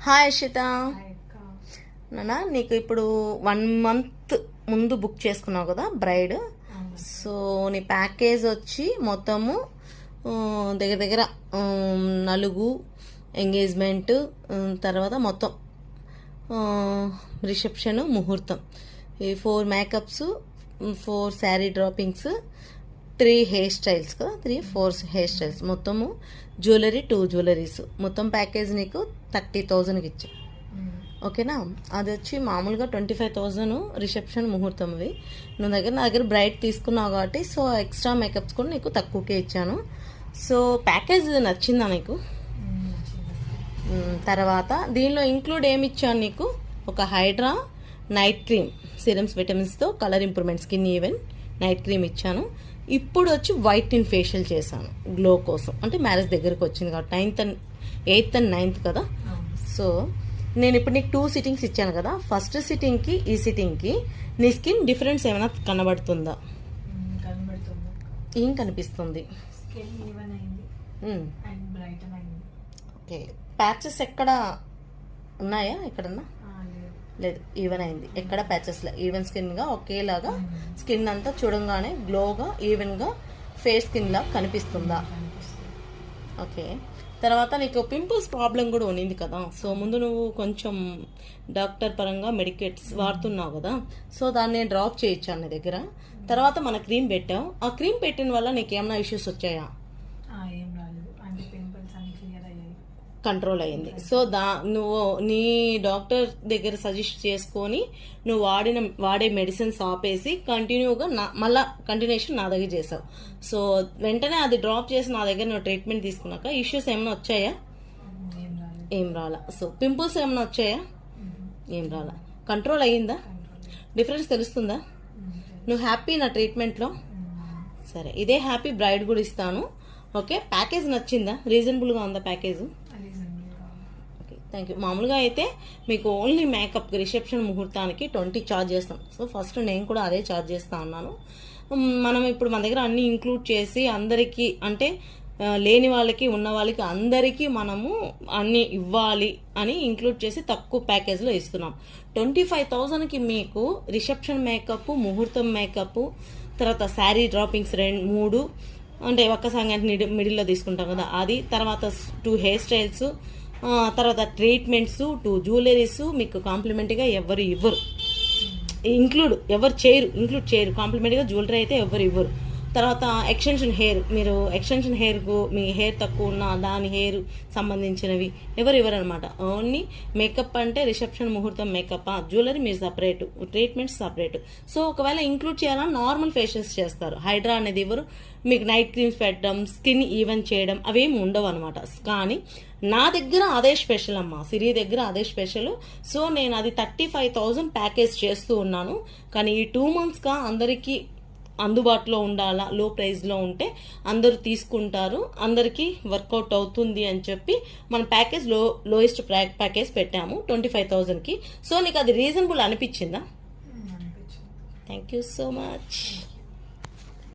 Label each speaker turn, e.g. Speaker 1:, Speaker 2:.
Speaker 1: Hi Arshita. నాన్న నీకు ఇప్పుడు 1 month ముందు బుక్ చేసుకున్నావు కదా బ్రైడ్. సో నీ ప్యాకేజ్ వచ్చి మొత్తము దగ్గర దగ్గర నలుగు ఎంగేజ్మెంట్, తర్వాత మొత్తం రిసెప్షన్, ముహూర్తం, ఈ 4 makeups, 4 sari droppings, 3 hair styles కదా, 4 హెయిర్ స్టైల్స్, మొత్తము జ్యువెలరీ, 2 జ్యువెలరీస్, మొత్తం ప్యాకేజ్ నీకు 30,000కి ఇచ్చా. ఓకేనా? అది వచ్చి మామూలుగా 25,000 రిసెప్షన్, ముహూర్తంవి. నా దగ్గర బ్రైట్ తీసుకున్నావు కాబట్టి సో ఎక్స్ట్రా మేకప్స్ కూడా నీకు తక్కువకే ఇచ్చాను. సో ప్యాకేజ్ నచ్చిందా నీకు? తర్వాత దీనిలో ఇంక్లూడ్ ఏమి ఇచ్చాను నీకు? ఒక హైడ్రా నైట్ క్రీమ్, సిరమ్స్, విటమిన్స్తో colour improvement, skin even night cream ఇచ్చాను. ఇప్పుడు వచ్చి వైట్నింగ్ ఫేషియల్ చేశాను గ్లో కోసం. అంటే మ్యారేజ్ దగ్గరకు వచ్చింది కాబట్టి 8th and 9th కదా. సో నేను ఇప్పుడు నీకు 2 సిట్టింగ్స్ ఇచ్చాను కదా. ఫస్ట్ సిట్టింగ్కి ఈ సిట్టింగ్కి నీ స్కిన్ డిఫరెన్స్ ఏమైనా కనబడుతుందా? ఏం కనిపిస్తుంది? ఓకే, ప్యాచెస్ ఎక్కడ ఉన్నాయా? ఎక్కడన్నా లేదు, ఈవెన్ అయింది. ఎక్కడ ప్యాచెస్ లే, ఈవెన్ స్కిన్గా ఒకేలాగా స్కిన్ అంతా చూడంగానే గ్లోగా ఈవెన్గా ఫేస్ స్కిన్ లాగా కనిపిస్తుందా? ఓకే. తర్వాత నీకు పింపుల్స్ ప్రాబ్లం కూడా ఉన్నింది కదా. సో ముందు నువ్వు కొంచెం డాక్టర్ పరంగా మెడికేట్స్ వాడుతున్నావు కదా. సో దాన్ని నేను డ్రాప్ చేయించాను నీ దగ్గర. తర్వాత మన క్రీమ్ పెట్టావు. ఆ క్రీమ్ పెట్టిన వల్ల నీకు ఏమైనా ఇష్యూస్ వచ్చాయా? కంట్రోల్ అయ్యింది. సో నువ్వు నీ డాక్టర్ దగ్గర సజెస్ట్ చేసుకొని నువ్వు వాడే మెడిసిన్స్ ఆపేసి కంటిన్యూగా మళ్ళీ కంటిన్యూషన్ నా దగ్గర చేసావు. సో వెంటనే అది డ్రాప్ చేసి నా దగ్గర నువ్వు ట్రీట్మెంట్ తీసుకున్నాక ఇష్యూస్ ఏమైనా వచ్చాయా? ఏం రాలా. సో పింపుల్స్ ఏమైనా వచ్చాయా? ఏం రాలా. కంట్రోల్ అయ్యిందా? డిఫరెన్స్ తెలుస్తుందా? నువ్వు హ్యాపీ నా ట్రీట్మెంట్లో? సరే, ఇదే హ్యాపీ బ్రైడ్ కూడా ఇస్తాను. ఓకే, ప్యాకేజ్ నచ్చిందా? రీజనబుల్గా ఉందా ప్యాకేజ్? Thank you. మామూలుగా అయితే మీకు ఓన్లీ మేకప్, రిసెప్షన్, ముహూర్తానికి 20 ఛార్జ్ చేస్తాం. సో ఫస్ట్ నేను కూడా అదే ఛార్జ్ చేస్తా ఉన్నాను. మనం ఇప్పుడు మన దగ్గర అన్నీ ఇంక్లూడ్ చేసి అందరికీ, అంటే లేని వాళ్ళకి, ఉన్న వాళ్ళకి, అందరికీ మనము అన్నీ ఇవ్వాలి అని ఇంక్లూడ్ చేసి తక్కువ ప్యాకేజ్లో ఇస్తున్నాం. 25,000కి మీకు రిసెప్షన్ మేకప్, ముహూర్తం మేకప్, తర్వాత శారీ డ్రాపింగ్స్ 3, అంటే ఒక్క సంగతి మిడిల్లో తీసుకుంటాం కదా అది, తర్వాత 2 హెయిర్ స్టైల్స్, తర్వాత ట్రీట్మెంట్స్, 2 జ్యువెలరీస్ మీకు కాంప్లిమెంట్గా ఎవరు ఇవ్వరు, ఇంక్లూడ్ చేయరు. కాంప్లిమెంట్గా జ్యువెలరీ అయితే ఎవరు ఇవ్వరు. తర్వాత ఎక్స్టెన్షన్ హెయిర్, మీరు ఎక్స్టెన్షన్ హెయిర్కు మీ హెయిర్ తక్కువ ఉన్న దాని హెయిర్ సంబంధించినవి ఎవరు ఇవ్వరు అనమాట. ఓన్లీ మేకప్ అంటే రిసెప్షన్, ముహూర్తం మేకప్, జ్యువెలరీ మీరు సపరేటు, ట్రీట్మెంట్స్ సపరేటు. సో ఒకవేళ ఇంక్లూడ్ చేయాలని నార్మల్ ఫేషియల్స్ చేస్తారు. హైడ్రా అనేది ఇవ్వరు. మీకు నైట్ క్రీమ్స్ పెట్టడం, స్కిన్ ఈవెన్ చేయడం అవేమి ఉండవు అనమాట. కానీ నా దగ్గర అదే స్పెషల్ అమ్మా, సిరి దగ్గర అదే స్పెషల్. సో నేను అది 35,000 ప్యాకేజ్ చేస్తూ ఉన్నాను. కానీ ఈ 2 monthsగా అందరికీ అందుబాటులో ఉండాలా, లో ప్రైస్లో ఉంటే అందరూ తీసుకుంటారు, అందరికీ వర్కౌట్ అవుతుంది అని చెప్పి మన ప్యాకేజ్ లోయెస్ట్ ప్యాకేజ్ పెట్టాము 25,000కి. సో నీకు అది రీజనబుల్ అనిపించిందా? Thank you so much.